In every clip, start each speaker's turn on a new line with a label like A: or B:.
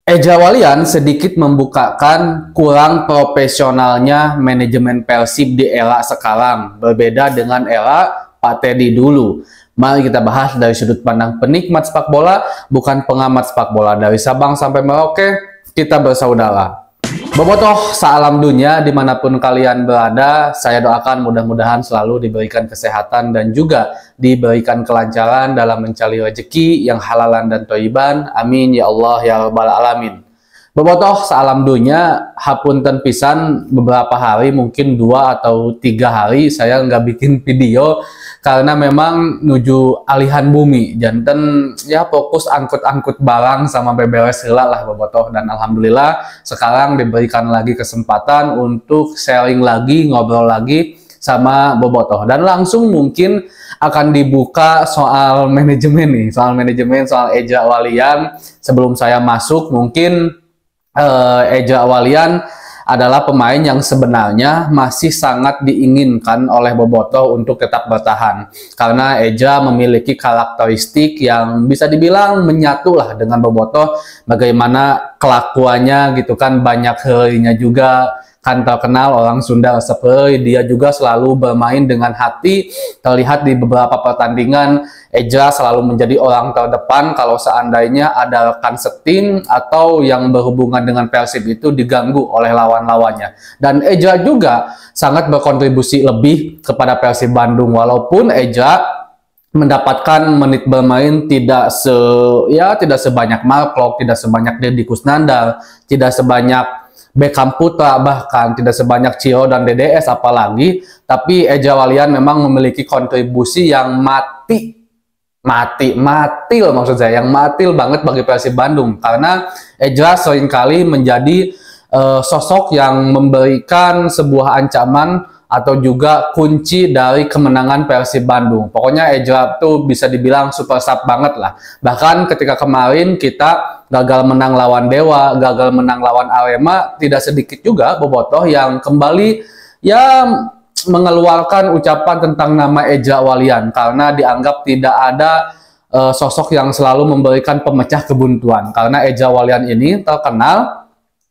A: Eja Walian sedikit membukakan kurang profesionalnya manajemen Persib di era sekarang, berbeda dengan era Pak Teddy dulu. Mari kita bahas dari sudut pandang penikmat sepak bola, bukan pengamat sepak bola. Dari Sabang sampai Merauke, kita bersaudara. Bobotoh, salam dunia dimanapun kalian berada. Saya doakan mudah-mudahan selalu diberikan kesehatan dan juga diberikan kelancaran dalam mencari rezeki yang halalan dan thayyiban. Amin ya Allah ya rabbal alamin. Bobotoh, salam dunia. Hapunten pisan beberapa hari, mungkin 2 atau 3 hari saya nggak bikin video karena memang nuju alihan bumi. Janten ya fokus angkut-angkut barang sama beberes heula lah bobotoh, dan alhamdulillah sekarang diberikan lagi kesempatan untuk sharing lagi, ngobrol lagi sama bobotoh, dan langsung mungkin akan dibuka soal manajemen nih, soal Eja Walian. Sebelum saya masuk, mungkin Eja Walian adalah pemain yang sebenarnya masih sangat diinginkan oleh bobotoh untuk tetap bertahan, karena Eja memiliki karakteristik yang bisa dibilang menyatu lah dengan bobotoh. Bagaimana kelakuannya gitu kan, banyak herinya juga kan, terkenal orang Sunda seperti dia juga selalu bermain dengan hati. Terlihat di beberapa pertandingan Eja selalu menjadi orang terdepan kalau seandainya ada rekan setim atau yang berhubungan dengan Persib itu diganggu oleh lawan-lawannya. Dan Eja juga sangat berkontribusi lebih kepada Persib Bandung, walaupun Eja mendapatkan menit bermain tidak sebanyak Mark Klok, tidak sebanyak Deddy Kusnandar, tidak sebanyak Beckham Putra, bahkan tidak sebanyak Ciro dan DDS apalagi. Tapi Eja Walian memang memiliki kontribusi yang mati loh, maksud saya yang mati banget bagi Persib Bandung, karena Eja seringkali menjadi sosok yang memberikan sebuah ancaman atau juga kunci dari kemenangan Persib Bandung. Pokoknya Eja tuh bisa dibilang super sub banget lah. Bahkan ketika kemarin kita gagal menang lawan Dewa, gagal menang lawan Arema, tidak sedikit juga bobotoh yang kembali ya mengeluarkan ucapan tentang nama Eja Walian, karena dianggap tidak ada sosok yang selalu memberikan pemecah kebuntuan. Karena Eja Walian ini terkenal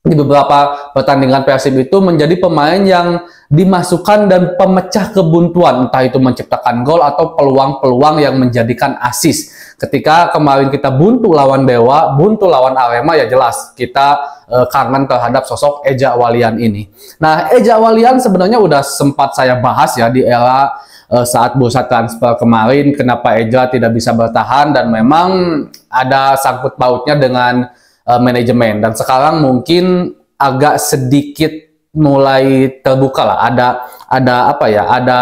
A: di beberapa pertandingan Persib itu menjadi pemain yang dimasukkan dan pemecah kebuntuan, entah itu menciptakan gol atau peluang-peluang yang menjadikan assist. Ketika kemarin kita buntu lawan Dewa, buntu lawan Arema, ya jelas kita kangen terhadap sosok Eja Walian ini. Nah, Eja Walian sebenarnya udah sempat saya bahas ya di era saat bursa transfer kemarin, kenapa Eja tidak bisa bertahan, dan memang ada sangkut pautnya dengan manajemen. Dan sekarang mungkin agak sedikit mulai terbuka lah, ada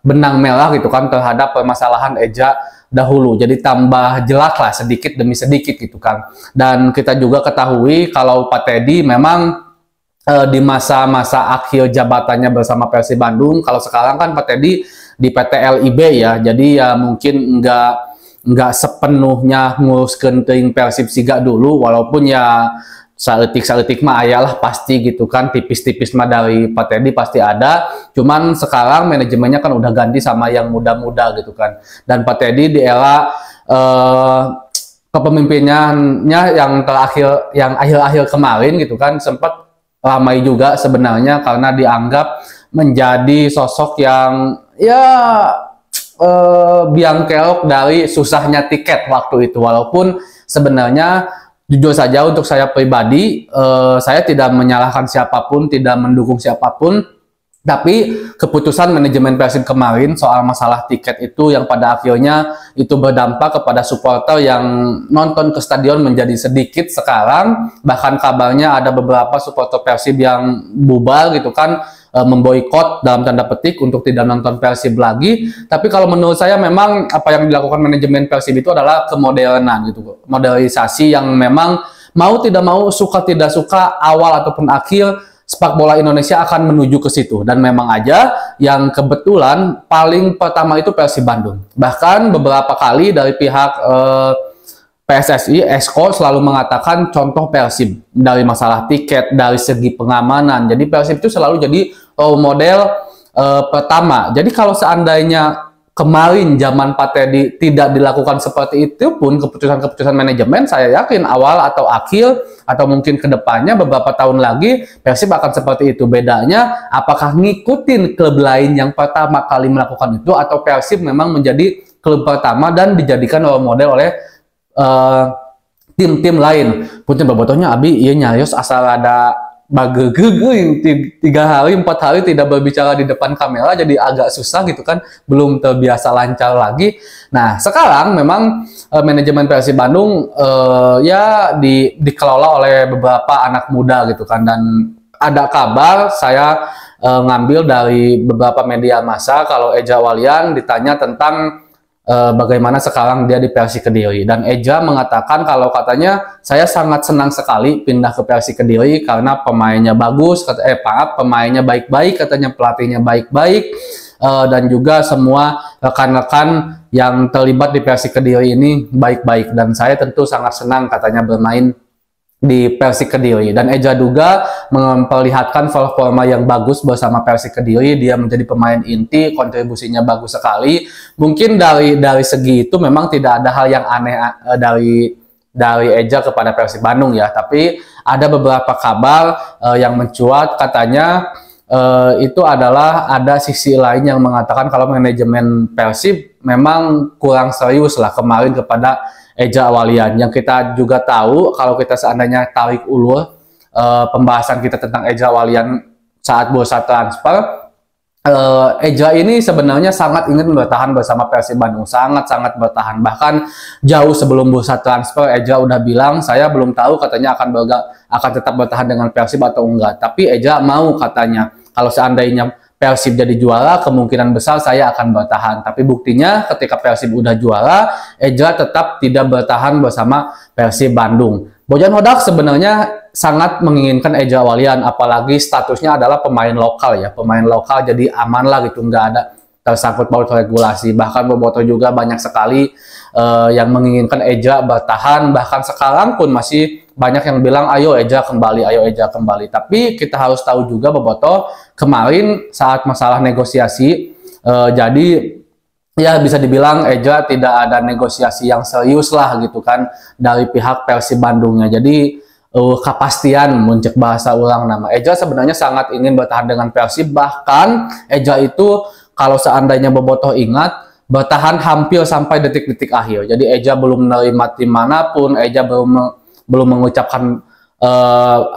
A: benang merah gitu kan terhadap permasalahan Eja dahulu, jadi tambah jelas lah sedikit demi sedikit gitu kan. Dan kita juga ketahui kalau Pak Teddy memang di masa-masa akhir jabatannya bersama Persib Bandung. Kalau sekarang kan Pak Teddy di PT LIB ya, jadi ya mungkin nggak sepenuhnya ngurus kenting Persib Siga dulu, walaupun ya saeutik mah ayalah pasti gitu kan, tipis-tipis mah dari Pak Teddy pasti ada. Cuman sekarang manajemennya kan udah ganti sama yang muda-muda gitu kan, dan Pak Teddy di era kepemimpinannya yang terakhir, yang akhir-akhir kemarin gitu kan, sempat ramai juga sebenarnya karena dianggap menjadi sosok yang ya biang kerok dari susahnya tiket waktu itu. Walaupun sebenarnya jujur saja untuk saya pribadi, saya tidak menyalahkan siapapun, tidak mendukung siapapun, tapi keputusan manajemen Persib kemarin soal masalah tiket itu yang pada akhirnya itu berdampak kepada supporter yang nonton ke stadion menjadi sedikit sekarang. Bahkan kabarnya ada beberapa supporter Persib yang bubar gitu kan, memboikot dalam tanda petik untuk tidak nonton Persib lagi. Tapi kalau menurut saya memang apa yang dilakukan manajemen Persib itu adalah kemodernan gitu, modernisasi yang memang mau tidak mau, suka tidak suka, awal ataupun akhir sepak bola Indonesia akan menuju ke situ. Dan memang aja yang kebetulan paling pertama itu Persib Bandung. Bahkan beberapa kali dari pihak PSSI, Esko selalu mengatakan contoh Persib dari masalah tiket, dari segi pengamanan. Jadi Persib itu selalu jadi role model pertama. Jadi kalau seandainya kemarin zaman Pak Teddy tidak dilakukan seperti itu pun, keputusan-keputusan manajemen, saya yakin awal atau akhir atau mungkin kedepannya beberapa tahun lagi Persib akan seperti itu. Bedanya apakah ngikutin klub lain yang pertama kali melakukan itu, atau Persib memang menjadi klub pertama dan dijadikan role model oleh tim-tim lain. Punten bobotohnya abi ieu nyarios asal ada bagegeugeung 3 hari 4 hari tidak berbicara di depan kamera, jadi agak susah gitu kan, belum terbiasa lancar lagi. Nah, sekarang memang manajemen Persib Bandung ya dikelola oleh beberapa anak muda gitu kan, dan ada kabar saya ngambil dari beberapa media massa kalau Eja Walian ditanya tentang bagaimana sekarang dia di Persik Kediri, dan Eja mengatakan kalau katanya saya sangat senang sekali pindah ke Persik Kediri karena pemainnya bagus, pemainnya baik-baik, katanya pelatihnya baik-baik, dan juga semua rekan-rekan yang terlibat di Persik Kediri ini baik-baik, dan saya tentu sangat senang katanya bermain di Persik Kediri. Dan Eja juga memperlihatkan performa yang bagus bersama Persik Kediri. Dia menjadi pemain inti, kontribusinya bagus sekali. Mungkin dari segi itu memang tidak ada hal yang aneh dari Eja kepada Persib Bandung ya, tapi ada beberapa kabar yang mencuat, katanya itu adalah ada sisi lain yang mengatakan kalau manajemen Persib memang kurang serius lah kemarin kepada Eja Walian. Yang kita juga tahu kalau kita seandainya tarik ulur pembahasan kita tentang Eja Walian saat bursa transfer, Eja ini sebenarnya sangat ingin bertahan bersama Persib Bandung, sangat-sangat bertahan. Bahkan jauh sebelum bursa transfer Eja udah bilang, saya belum tahu katanya akan tetap bertahan dengan Persib atau enggak, tapi Eja mau katanya kalau seandainya Persib jadi juara, kemungkinan besar saya akan bertahan. Tapi buktinya ketika Persib udah juara, Eja tetap tidak bertahan bersama Persib Bandung. Bojan Hodak sebenarnya sangat menginginkan Eja Walian, apalagi statusnya adalah pemain lokal ya. Pemain lokal jadi aman lah gitu, nggak ada tersangkut paut regulasi. Bahkan Boboto juga banyak sekali yang menginginkan Eja bertahan. Bahkan sekarang pun masih banyak yang bilang ayo Eja kembali, ayo Eja kembali. Tapi kita harus tahu juga Boboto kemarin saat masalah negosiasi, jadi ya bisa dibilang Eja tidak ada negosiasi yang serius lah gitu kan dari pihak Persib Bandungnya. Jadi kepastian muncul bahasa ulang nama, Eja sebenarnya sangat ingin bertahan dengan Persib. Bahkan Eja itu kalau seandainya Bobotoh ingat, bertahan hampir sampai detik-detik akhir. Jadi Eja belum menerima tim manapun, Eja belum mengucapkan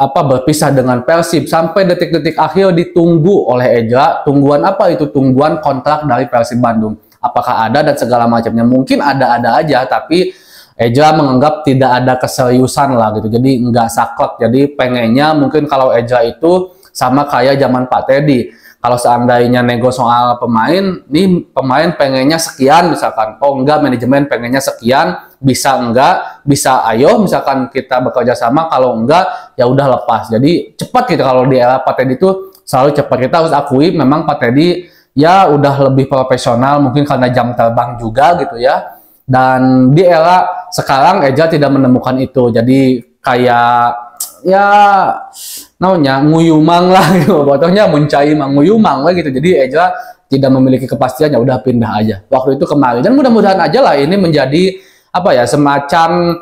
A: berpisah dengan Persib sampai detik-detik akhir ditunggu oleh Eja. Tungguan apa itu? Tungguan kontrak dari Persib Bandung. Apakah ada dan segala macamnya. Mungkin ada-ada aja, tapi Eja menganggap tidak ada keseriusan lah gitu. Jadi nggak saklek. Jadi pengennya mungkin kalau Eja itu sama kayak zaman Pak Teddy. Kalau seandainya nego soal pemain, nih pemain pengennya sekian misalkan, oh enggak manajemen pengennya sekian, bisa enggak, bisa ayo misalkan kita bekerja sama, kalau enggak ya udah lepas. Jadi cepat gitu, kalau di era Pak Teddy itu selalu cepat. Kita harus akui memang Pak Teddy ya udah lebih profesional, mungkin karena jam terbang juga gitu ya. Dan di era sekarang Eja tidak menemukan itu, jadi kayak ya namanya nguyumang lah gitu, botohnya mencai nguyumang lah gitu. Jadi Eja tidak memiliki kepastian, ya udah pindah aja waktu itu kemarin. Dan mudah-mudahan aja lah ini menjadi apa ya, semacam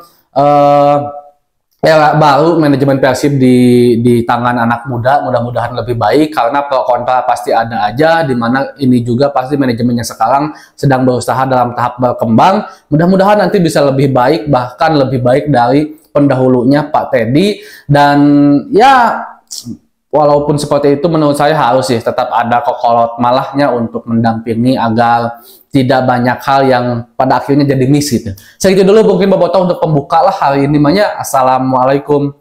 A: era baru manajemen Persib di tangan anak muda. Mudah-mudahan lebih baik, karena pro kontra pasti ada aja, dimana ini juga pasti manajemennya sekarang sedang berusaha dalam tahap berkembang. Mudah-mudahan nanti bisa lebih baik, bahkan lebih baik dari pendahulunya Pak Teddy. Dan ya walaupun seperti itu, menurut saya harus sih tetap ada kokolot malahnya untuk mendampingi agar tidak banyak hal yang pada akhirnya jadi miss gitu. Segitu dulu mungkin Bobotoh untuk pembuka lah hari ini. Assalamualaikum